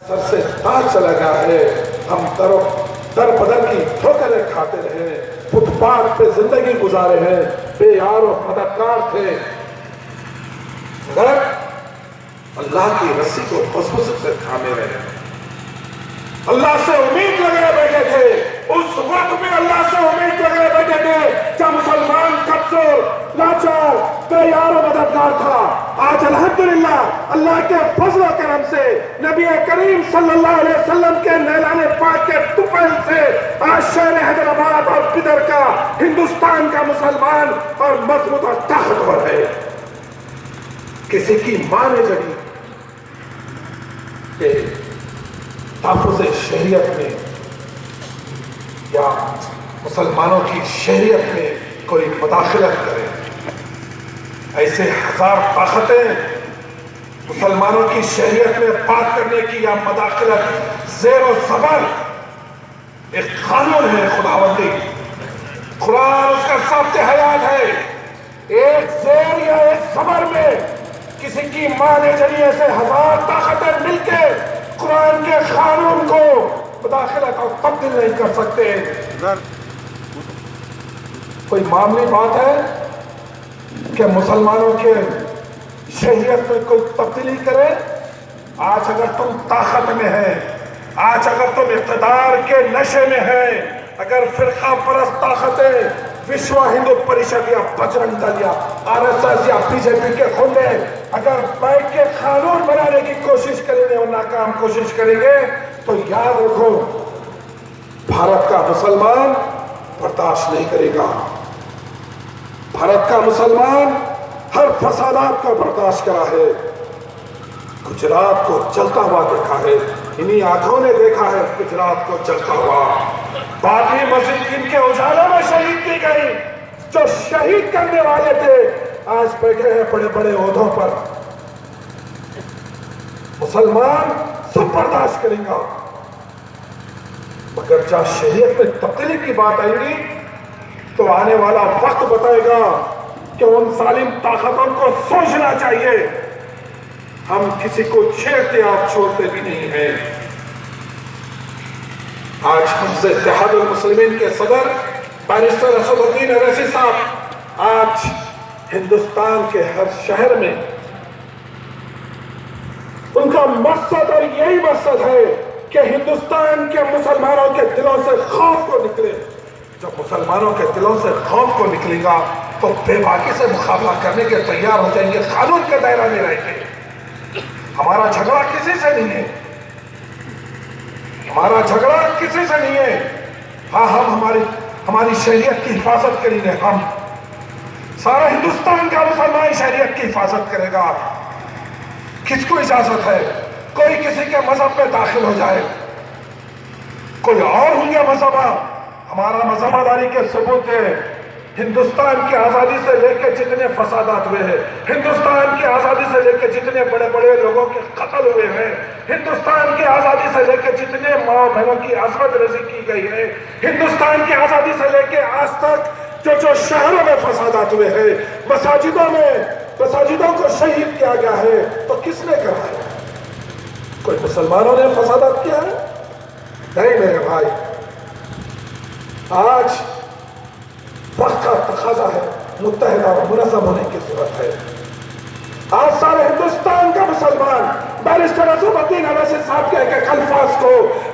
سر سے تاج چلا گیا ہے. ہم در بدر کی ٹھوکریں کھاتے رہے, فٹ پاتھ پہ زندگی گزارے ہیں, بے یار و مددگار تھے, مگر اللہ کی رسی کو مضبوط سے تھامے رہے, اللہ سے امید لگے بیٹھے تھے. اس وقت میں اللہ سے امید لگے بیٹھے تھے جب مسلمان کمزور لاچار بے یار و مددگار تھا. آج الحمدللہ اللہ کے فضل و کرم سے نبی کریم صلی اللہ علیہ وسلم کے نیلان پاک کے طفیل سے آج شہر حیدرآباد اور بدر کا ہندوستان کا مسلمان اور مضبوط اور طاقتور ہے. کسی کی ماں نے جڑی کہ تحفظ شہریت میں یا مسلمانوں کی شہریت میں کوئی مداخلت کرے. ایسے ہزار طاقتیں مسلمانوں کی شہریت میں بات کرنے کی یا مداخلت زیر و زبر ایک قانون ہے خداوندی. قرآن اس کا ضابط حیات ہے. ایک زیر یا ایک زبر میں کسی کی ماں نے ذریعے سے ہزار طاقتیں مل کے قرآن کے قانون کو مداخلت اور تبدیل نہیں کر سکتے. کوئی معمولی بات ہے کہ مسلمانوں کے شہریت میں کوئی تبدیلی کرے؟ آج اگر تم طاقت میں ہیں, آج اگر تم اقتدار کے نشے میں ہیں, اگر فرقہ پرست طاقتیں وشو ہندو پریشد یا بجرنگ دل یا RSS یا BJP کے خندے اگر بیٹھ کے قانون بنانے کی کوشش کریں گے اور ناکام کوشش کریں گے تو یاد رکھو بھارت کا مسلمان برداشت نہیں کرے گا. بھارت کا مسلمان ہر فسادات کو برداشت کرا ہے. گجرات کو جلتا ہوا دیکھا ہے, انہی آنکھوں نے دیکھا ہے گجرات کو جلتا ہوا. بابری مسجد ان کے اجالوں میں شہید کی گئی. جو شہید کرنے والے تھے آج بیٹھے ہیں بڑے بڑے عہدوں پر. مسلمان سب برداشت کریں گا, مگر جب شریعت میں تبدیلی کی بات آئے گی تو آنے والا وقت بتائے گا کہ ان ظالم طاقتوں کو سوچنا چاہیے. ہم کسی کو چھیڑتے آپ چھوڑتے بھی نہیں ہیں. آج ہم سے اتحاد المسلمین کے صدر بیرسٹر اسد الدین اویسی صاحب آج ہندوستان کے ہر شہر میں ان کا مقصد اور یہی مقصد ہے کہ ہندوستان کے مسلمانوں کے دلوں سے خوف کو نکلے. جب مسلمانوں کے دلوں سے خوف کو نکلے گا تو بے باکی سے مقابلہ کرنے کے تیار ہو جائیں گے, قانون کے دائرہ میں رہیں گے. ہمارا جھگڑا کسی سے نہیں ہے, ہمارا جھگڑا کسی سے نہیں ہے. ہاں ہم ہماری شہریت کی حفاظت کریں گے. ہم سارا ہندوستان کا مسلمان شہریت کی حفاظت کرے گا. کس کو اجازت ہے کوئی کسی کے مذہب میں داخل ہو جائے؟ کوئی اور ہوں گے مذہب. ہمارا مذہب داری کے ثبوت ہے. ہندوستان کی آزادی سے لے کے جتنے فسادات ہوئے ہیں, ہندوستان کی آزادی سے لے کے جتنے بڑے بڑے لوگوں کے قتل ہوئے ہیں, ہندوستان کی آزادی سے لے کے جتنے ماں بہنوں کی عصمت رسی کی گئی ہے, ہندوستان کی آزادی سے لے کے آج تک جو شہروں میں فسادات ہوئے ہیں, مساجدوں کو شہید کیا گیا ہے, تو کس نے کرا ہے؟ کوئی مسلمانوں نے فسادات کیا ہے؟ نہیں میرے بھائی. آج وقت کا تقاضا ہے, متحدہ اور منظم ہونے کی ضرورت ہے. آج سارے ہندوستان کا مسلمان بیرسٹر اسد الدین اویسی صاحب کے ایک ایک الفاظ کو,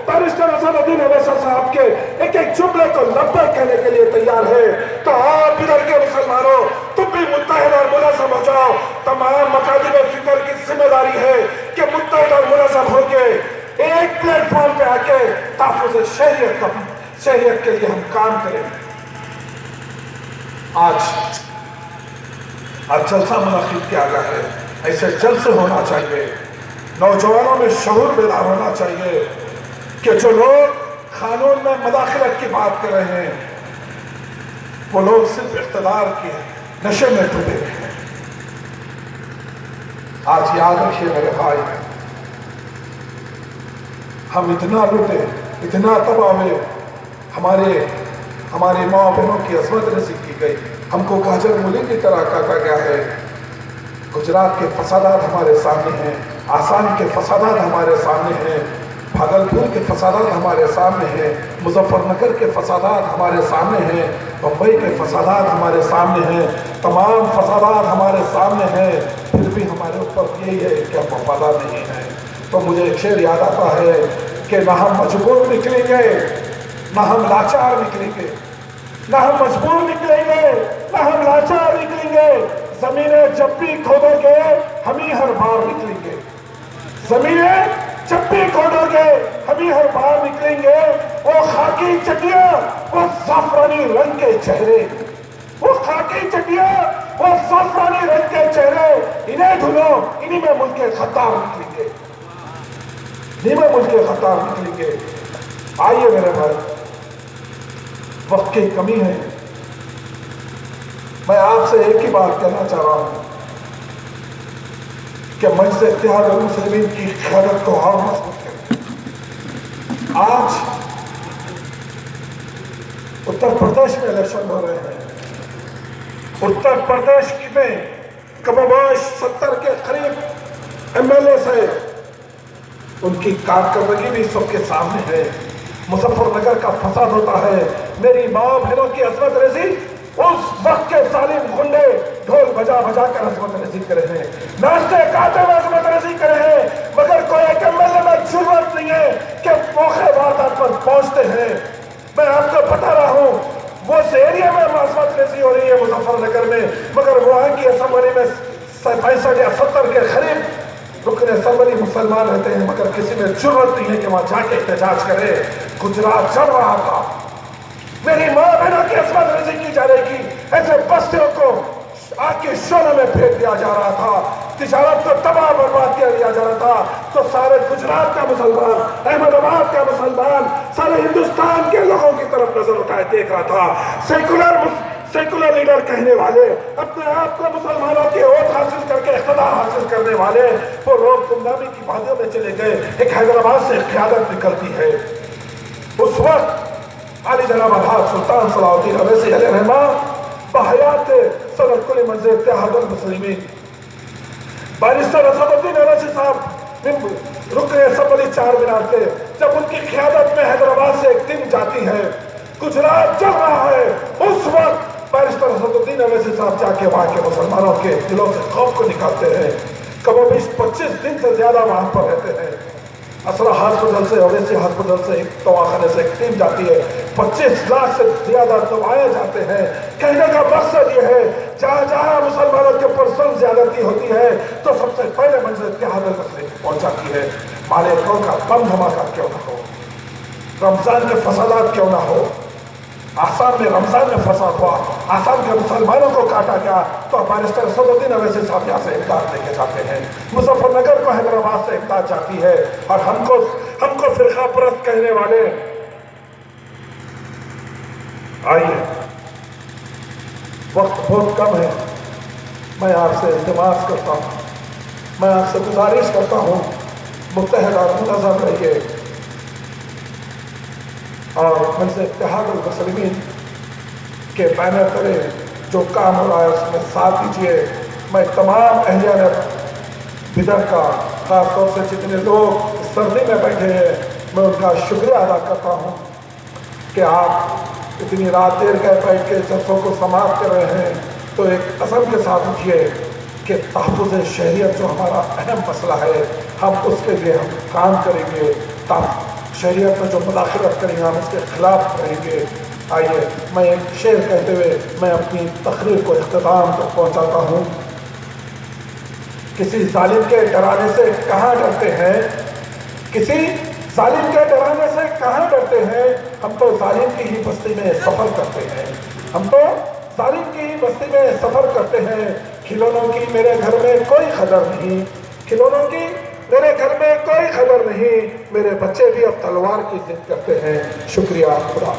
بیرسٹر اسد الدین اویسی صاحب کے ایک ایک جملے کو لبیک کہنے کے لیے تیار ہے. تو آپ ادھر کے مسلمانوں تم بھی متحد اور منظم ہو جاؤ. تمام مکاتب فکر کی ذمہ داری ہے کہ متحد اور منظم ہو کے ایک پلیٹ فارم پہ آ کے تحفظ شہریت کے لیے ہم کام کریں. آج جلسہ منعقد کیا گیا ہے. ایسے جلسے ہونا چاہیے. نوجوانوں میں شعور بیدار ہونا چاہیے کہ جو لوگ قانون میں مداخلت کی بات کر رہے ہیں وہ لوگ صرف اقتدار کے نشے میں ڈوبے ہوئے ہیں. آج یاد رکھیے میرے بھائی, ہم اتنا لوٹے, اتنا تباہ ہوئے, ہماری ماں بہنوں کی عصمت رسی کی گئی, ہم کو گاجر مولی کی طرح کاٹا گیا ہے. گجرات کے فسادات ہمارے سامنے ہیں. आसानी के फसादात हमारे सामने हैं, भागलपुर के फसादात हमारे सामने हैं, मुजफ्फरनगर के फसादात हमारे सामने हैं, बम्बई के फसादात हमारे सामने हैं, तमाम फसादात हमारे सामने हैं, फिर भी हमारे ऊपर यही है कि हम वफादार नहीं हैं। तो मुझे एक शेर याद आता है कि ना हम मजबूर निकलेंगे, ना हम लाचार निकलेंगे, ना हम मजबूर निकलेंगे, ना हम लाचार निकलेंगे। जमीनें जब भी खोदोगे हम ही हर बार निकलेंगे, जमीनें जब भी खोदोगे हम ही हर बार निकलेंगे। वो खाकी चटिया, वो जाफरानी रंग के चेहरे, वो खाकी चटिया, वो जाफरानी रंग के चेहरे, इन्हें ढूंढो, इन्हीं में मुल्क के खद्दार निकलेंगे, इन्हीं में मुल्क के खद्दार निकलेंगे। आइए मेरे भाई, वक्त की कमी है, मैं आपसे एक ही बात कहना चाह रहा हूं कि मजलिस इत्तेहाद मुस्लिमीन की क़यादत को और मजबूत करें। आज उत्तर प्रदेश में इलेक्शन हो रहे हैं, उत्तर प्रदेश में कमोबेश 70 के करीब एमएलए है, उनकी कारकर्दगी भी सबके सामने है। मुजफ्फरनगर का फसाद होता है, मेरी माँ बहनों की अजमत रेजी उस वक्त के जालिम गुंडे ढोल बजा बजा कर अजमत रेजी करे हैं, नाश्ते खाते हुए अजमत रेजी करे हैं, मगर कोई एक एमएलए में जरूरत नहीं है कि मौके वारदात पर पहुंचते हैं। मैं आपको बता रहा हूं, वो एरिया में अजमत रेजी हो रही है मुजफ्फरनगर में, मगर वहां की असेंबली में 65 या 70 के करीब रुकन असेंबली मुसलमान रहते हैं, मगर किसी में जरूरत नहीं है कि वहां जाके एहतजाज करे। गुजरात चल रहा था, मेरी माँ बहनों की असमत रेजी की जा रही थी, ऐसे बस्तियों को आग के शोलों में फेंक दिया जा रहा था, तिजारत को तबाह बर्बाद किया दिया जा रहा था। तो सारे गुजरात का मुसलमान, अहमदाबाद का मुसलमान, सारे हिंदुस्तान के लोगों की तरफ नजर उठाए देख रहा था। सेकुलर लीडर कहने वाले, अपने आप को मुसलमानों की वोट हासिल करके इख्तिदार हासिल करने वाले, वो लोग गुमनामी की वादियों में चले गए। एक हैदराबाद से क़यादत निकलती है, उस वक्त आली जनाब अलहाज सुल्तान सलाहुद्दीन अवैसी अलैहि रहमा बहयात सदर कुल मजलिस इत्तेहाद मुस्लिमीन, बारिस्टर असदुद्दीन अवैसी साहब रुकन असेंबली 4 मीनार थे। जब उनकी क़यादत में हैदराबाद से एक टीम जाती है, गुजरात चल रहा है, उस वक्त बारिस्टर असदुद्दीन अवैसी साहब जाके वहां के मुसलमानों के दिलों से खौफ को निकालते हैं। कमोबेश 25 दिन से ज्यादा वहां पर रहते हैं। असरा हॉस्पिटल से, अवैसी हॉस्पिटल से, एक दवाखाने से एक टीम जाती है, 25 लाख से ज्यादा दवाएं जाते हैं। कहने का मकसद ये है, जहां जहां मुसलमानों के ऊपर जुल्म ज्यादती होती है तो सबसे पहले मजलिस इत्तेहाद मुस्लिमीन पहुंचाती है। माले कौम का बम धमाका क्यों ना हो, रमजान के फसादात क्यों ना हो, आसाम में रमजान में फसाद हुआ, आसाम के मुसलमानों को काटा गया, तो बारिस्टर असदुद्दीन अवैसी साहब यहाँ से इमदाद लेके जाते हैं। मुजफ्फरनगर को हैदराबाद से इमदाद जाती है, और हमको फिरका परस्त कहने वाले, आइए वक्त बहुत कम है, मैं आपसे इल्तिमास करता हूँ, मैं आपसे गुजारिश करता हूँ, मुत्तहद और मुनज़्ज़म रहिए और मजलिस इत्तेहाद मुस्लिमीन के बैनर तले जो काम हो रहा है उसमें साथ दीजिए। मैं तमाम अहलियान बिदर का, ख़ास तौर से जितने लोग सर्दी में बैठे हैं, मैं उनका शुक्रिया अदा करता हूँ कि आप इतनी रात देर गए बैठ के जलसों को समाप्त कर रहे हैं। तो एक कसम के साथ उठिए कि तहफ़्फ़ुज़ शहरियत जो हमारा अहम मसला है, हम उसके लिए हम काम करेंगे। शहरियत में जो मुदाखलत करेंगे हम उसके खिलाफ रहेंगे। आइए मैं एक शेर कहते हुए मैं अपनी तकरीर को इख्तिताम तक पहुँचाता हूँ। किसी जालिम के डराने से कहाँ डरते हैं, किसी जालिम के डराने से कहाँ डरते हैं, हम तो जालिम की ही बस्ती में सफ़र करते हैं, हम तो जालिम की ही बस्ती में सफ़र करते हैं। खिलौनों की मेरे घर में कोई खबर नहीं, खिलौनों की मेरे घर में कोई खबर नहीं, मेरे बच्चे भी अब तलवार की जिद करते हैं। शुक्रिया, खुदा।